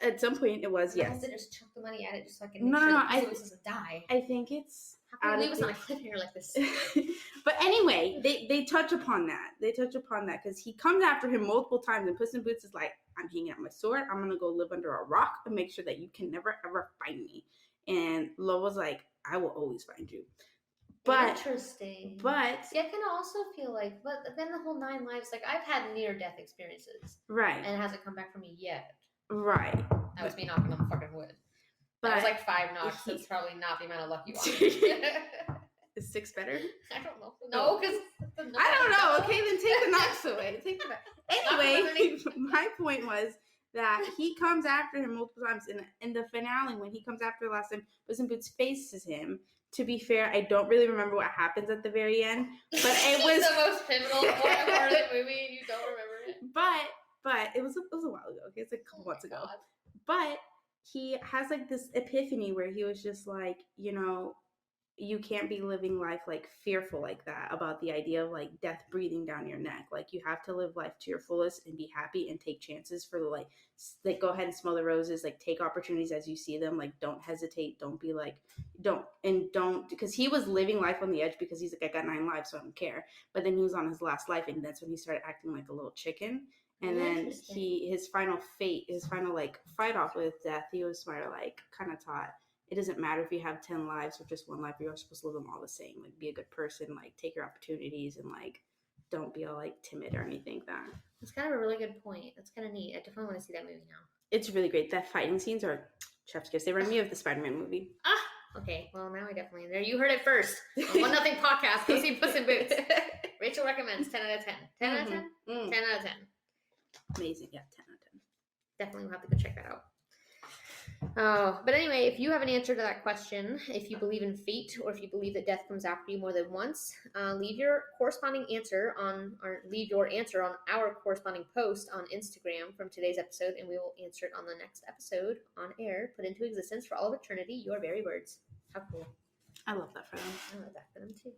At some point, it was. Yes. I have to just chuck the money at it just so I can. No. That doesn't die. I think it's. How can we leave us on a cliffhanger like this? But anyway, they touch upon that. Because he comes after him multiple times, and Puss in Boots is like, "I'm hanging out my sword. I'm gonna go live under a rock and make sure that you can never ever find me." And Lobo's like, "I will always find you." But interesting. But see, I can also feel like, but then the whole 9 lives. Like I've had near-death experiences, right? And it hasn't come back for me yet. Right. That was me knocking on the fucking wood. But that was like 5 knocks. That's probably not the amount of luck you want. Is 6 better? I don't know. No, because I don't know. Okay, then take the knocks away. Anyway, my point was that he comes after him multiple times. In the finale, when he comes after the last time, Puss in Boots faces him. To be fair, I don't really remember what happens at the very end, but it was the most pivotal part of the movie, and you don't remember it. But it was a while ago. Okay, it's like a couple months ago. But he has like this epiphany where he was just like, you can't be living life like fearful like that about the idea of like death breathing down your neck. Like you have to live life to your fullest and be happy and take chances for the like go ahead and smell the roses, like take opportunities as you see them, like don't hesitate, don't be like don't because he was living life on the edge because he's like, I got 9 lives, so I don't care. But then he was on his last life, and that's when he started acting like a little chicken. And then his final like fight off with death, he was smart, like kind of taught it doesn't matter if you have 10 lives or just 1 life, you're supposed to live them all the same. Like be a good person, like take your opportunities, and like don't be all like timid or anything like that. That's kind of a really good point. That's kind of neat. I definitely want to see that movie now. It's really great. That fighting scenes are chef's kiss. They remind me of the Spider-Man movie. Okay. Well, now I definitely there. You heard it first. 1-0 podcast. Go see Puss in Boots. Rachel recommends 10 out of 10. 10 out of 10. 10 out of 10. Amazing. Yeah, 10 out of 10. Definitely will have to go check that out. But anyway, if you have an answer to that question, if you believe in fate or if you believe that death comes after you more than once, leave your answer on our corresponding post on Instagram from today's episode, and we will answer it on the next episode on air, put into existence for all of eternity, your very words. How cool. I love that for them. I love that for them too.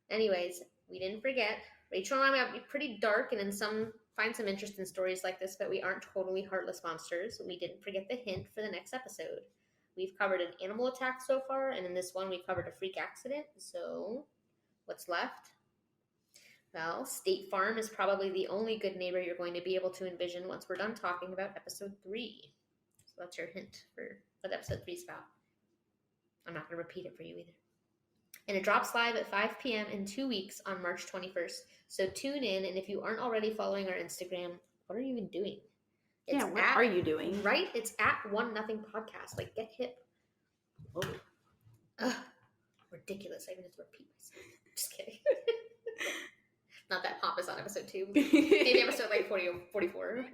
Anyways, we didn't forget. Rachel and I might be pretty dark and find some interest in stories like this, but we aren't totally heartless monsters. We didn't forget the hint for the next episode. We've covered an animal attack so far, and in this one we covered a freak accident. So what's left? Well, State Farm is probably the only good neighbor you're going to be able to envision once we're done talking about episode 3. So that's your hint for what episode 3 is about. I'm not going to repeat it for you either. And it drops live at 5 p.m. in 2 weeks on March 21st. So tune in, and if you aren't already following our Instagram, what are you even doing? What are you doing? Right? It's at 1-0 podcast. Like, get hip. Oh. Ugh, ridiculous. I even have to repeat myself. Just kidding. Not that pompous on episode 2. Maybe episode like 40 or 44.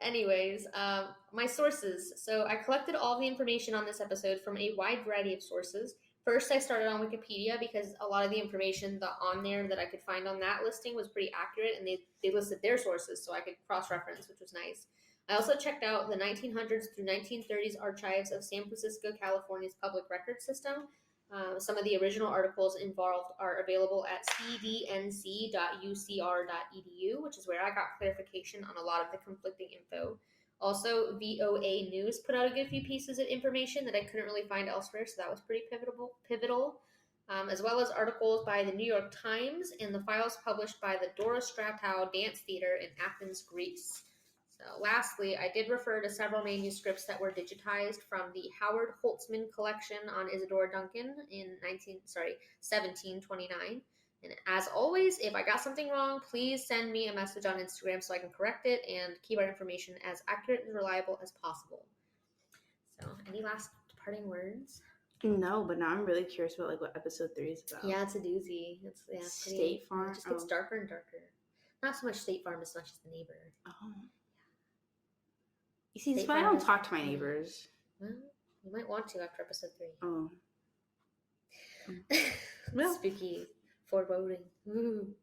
Anyways, my sources. So I collected all the information on this episode from a wide variety of sources. First, I started on Wikipedia because a lot of the information on there that I could find on that listing was pretty accurate, and they listed their sources so I could cross-reference, which was nice. I also checked out the 1900s through 1930s archives of San Francisco, California's public record system. Some of the original articles involved are available at cdnc.ucr.edu, which is where I got clarification on a lot of the conflicting info. Also, VOA News put out a good few pieces of information that I couldn't really find elsewhere, so that was pretty pivotal. As well as articles by the New York Times and the files published by the Dora Stratow Dance Theater in Athens, Greece. So, lastly, I did refer to several manuscripts that were digitized from the Howard Holtzman collection on Isadora Duncan in 1729. And as always, if I got something wrong, please send me a message on Instagram so I can correct it and keep our information as accurate and reliable as possible. So, any last parting words? No, but now I'm really curious about like what episode 3 is about. Yeah, it's a doozy. It's State Farm. It just gets darker and darker. Not so much State Farm as much as the neighbor. Oh. You see, that's why I don't talk to my neighbors. Well, you might want to after episode 3. Oh. Well. Spooky foreboding. Ooh.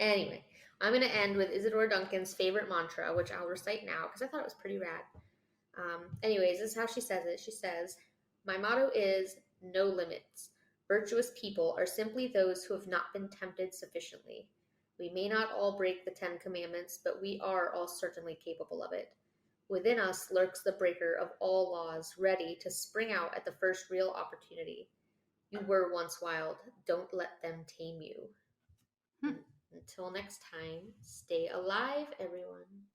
Anyway, I'm going to end with Isadora Duncan's favorite mantra, which I'll recite now because I thought it was pretty rad. Anyways, this is how she says it. She says, "My motto is no limits. Virtuous people are simply those who have not been tempted sufficiently. We may not all break the 10 Commandments, but we are all certainly capable of it. Within us lurks the breaker of all laws, ready to spring out at the first real opportunity. You were once wild. Don't let them tame you." Until next time, stay alive, everyone.